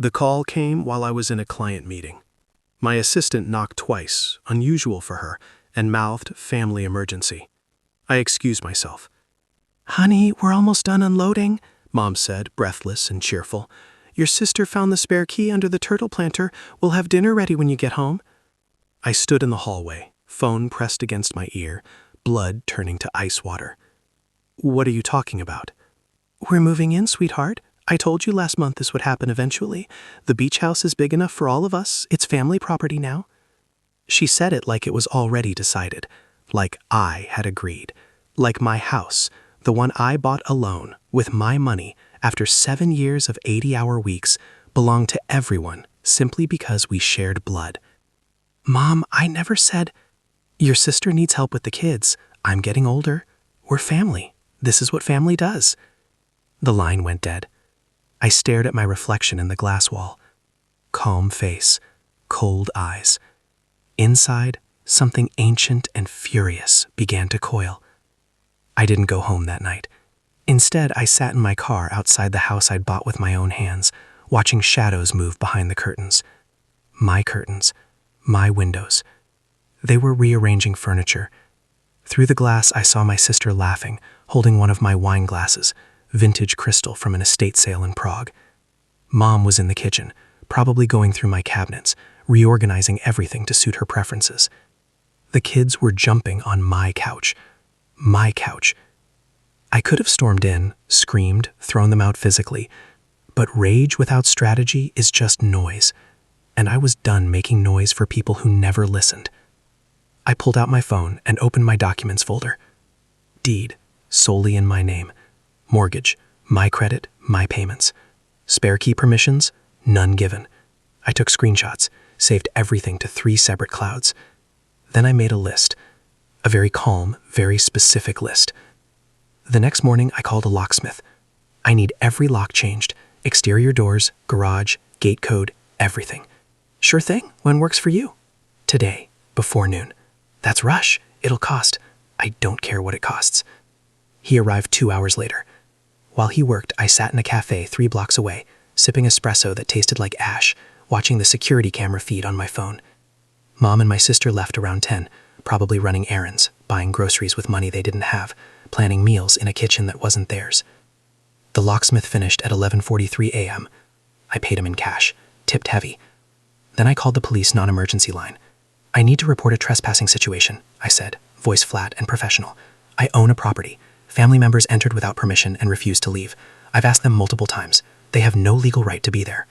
The call came while I was in a client meeting. My assistant knocked twice, unusual for her, and mouthed family emergency. I excused myself. "Honey, we're almost done unloading," Mom said, breathless and cheerful. "Your sister found the spare key under the turtle planter. We'll have dinner ready when you get home." I stood in the hallway, phone pressed against my ear, blood turning to ice water. "What are you talking about?" "We're moving in, sweetheart. I told you last month this would happen eventually. The beach house is big enough for all of us. It's family property now." She said it like it was already decided, like I had agreed, like my house, the one I bought alone, with my money, after 7 years of 80-hour weeks, belonged to everyone simply because we shared blood. "Mom, I never said—" "Your sister needs help with the kids. I'm getting older. We're family. This is what family does." The line went dead. I stared at my reflection in the glass wall. Calm face, cold eyes. Inside, something ancient and furious began to coil. I didn't go home that night. Instead, I sat in my car outside the house I'd bought with my own hands, watching shadows move behind the curtains. My curtains, my windows. They were rearranging furniture. Through the glass, I saw my sister laughing, holding one of my wine glasses, vintage crystal from an estate sale in Prague. Mom was in the kitchen, probably going through my cabinets, reorganizing everything to suit her preferences. The kids were jumping on my couch. My couch. I could have stormed in, screamed, thrown them out physically, but rage without strategy is just noise, and I was done making noise for people who never listened. I pulled out my phone and opened my documents folder. Deed, solely in my name. Mortgage, my credit, my payments. Spare key permissions, none given. I took screenshots, saved everything to 3 separate clouds. Then I made a list. A very calm, very specific list. The next morning, I called a locksmith. I need every lock changed. Exterior doors, garage, gate code, everything. "Sure thing. When works for you?" "Today, before noon." "That's rush. It'll cost—" "I don't care what it costs." He arrived 2 hours later. While he worked, I sat in a cafe 3 blocks away, sipping espresso that tasted like ash, watching the security camera feed on my phone. Mom and my sister left around 10, probably running errands, buying groceries with money they didn't have, planning meals in a kitchen that wasn't theirs. The locksmith finished at 11:43 a.m. I paid him in cash, tipped heavy. Then I called the police non-emergency line. "I need to report a trespassing situation," I said, voice flat and professional. "I own a property. Family members entered without permission and refused to leave. I've asked them multiple times. They have no legal right to be there."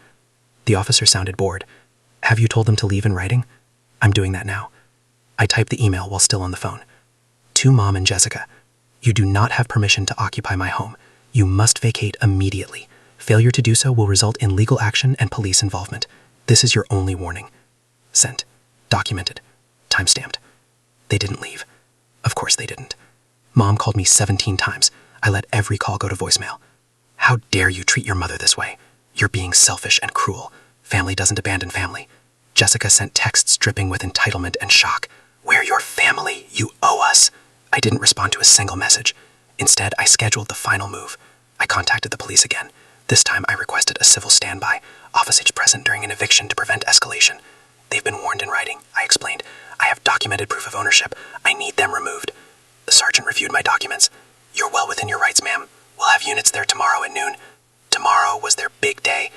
The officer sounded bored. "Have you told them to leave in writing?" "I'm doing that now." I typed the email while still on the phone. "To Mom and Jessica, you do not have permission to occupy my home. You must vacate immediately. Failure to do so will result in legal action and police involvement. This is your only warning." Sent. Documented. Timestamped. They didn't leave. Of course they didn't. Mom called me 17 times. I let every call go to voicemail. "How dare you treat your mother this way? You're being selfish and cruel. Family doesn't abandon family." Jessica sent texts dripping with entitlement and shock. "We're your family. You owe us." I didn't respond to a single message. Instead, I scheduled the final move. I contacted the police again. This time, I requested a civil standby, officers present during an eviction to prevent escalation. "They've been warned in writing," I explained. "I have documented proof of ownership. I need them removed." The sergeant reviewed my documents. "You're well within your rights, ma'am. We'll have units there tomorrow at noon." Tomorrow was their big day.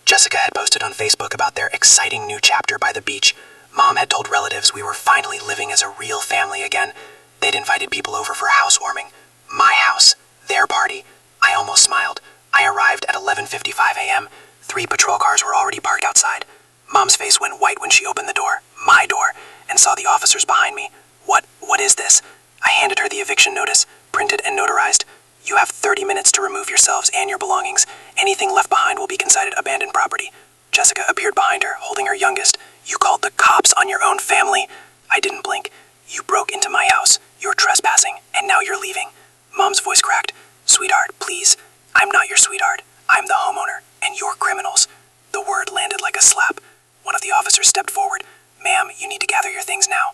Jessica had posted on Facebook about their exciting new chapter by the beach. Mom had told relatives we were finally living as a real family again. They'd invited people over for a housewarming. My house, their party. I almost smiled. I arrived at 11:55 a.m. 3 patrol cars were already parked outside. Mom's face went white when she opened the door, my door, and saw the officers behind me. What is this?" I handed her the eviction notice, printed and notarized. "You have 30 minutes to remove yourselves and your belongings. Anything left behind will be considered abandoned property." Jessica appeared behind her, holding her youngest. "You called the cops on your own family." I didn't blink. "You broke into my house. You're trespassing, and now you're leaving." Mom's voice cracked. "Sweetheart, please. I'm not your sweetheart. I'm the homeowner, and you're criminals." The word landed like a slap. One of the officers stepped forward. "Ma'am, you need to gather your things now."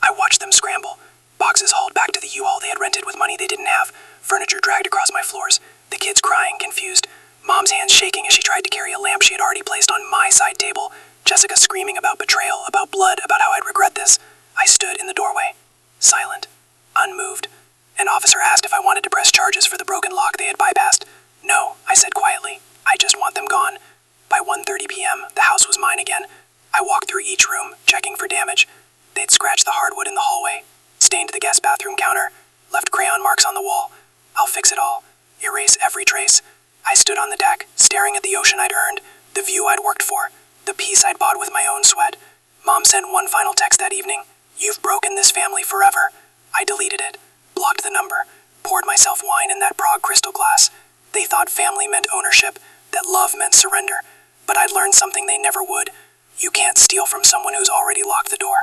I watched them scramble. Boxes hauled back to the U-Haul they had rented with money they didn't have. Furniture dragged across my floors. The kids crying, confused. Mom's hands shaking as she tried to carry a lamp she had already placed on apologize for the broken lock they had bypassed. No, I said quietly. I just want them gone. By 1:30 p.m., the house was mine again. I walked through each room, checking for damage. They'd scratched the hardwood in the hallway, stained the guest bathroom counter, left crayon marks on the wall. I'll fix it all. Erase every trace. I stood on the deck, staring at the ocean I'd earned, the view I'd worked for, the peace I'd bought with my own sweat. Mom sent one final text that evening. You've broken this family forever. I deleted it, blocked the number, poured myself wine in that Prague crystal glass. They thought family meant ownership, that love meant surrender. But I'd learned something they never would. You can't steal from someone who's already locked the door.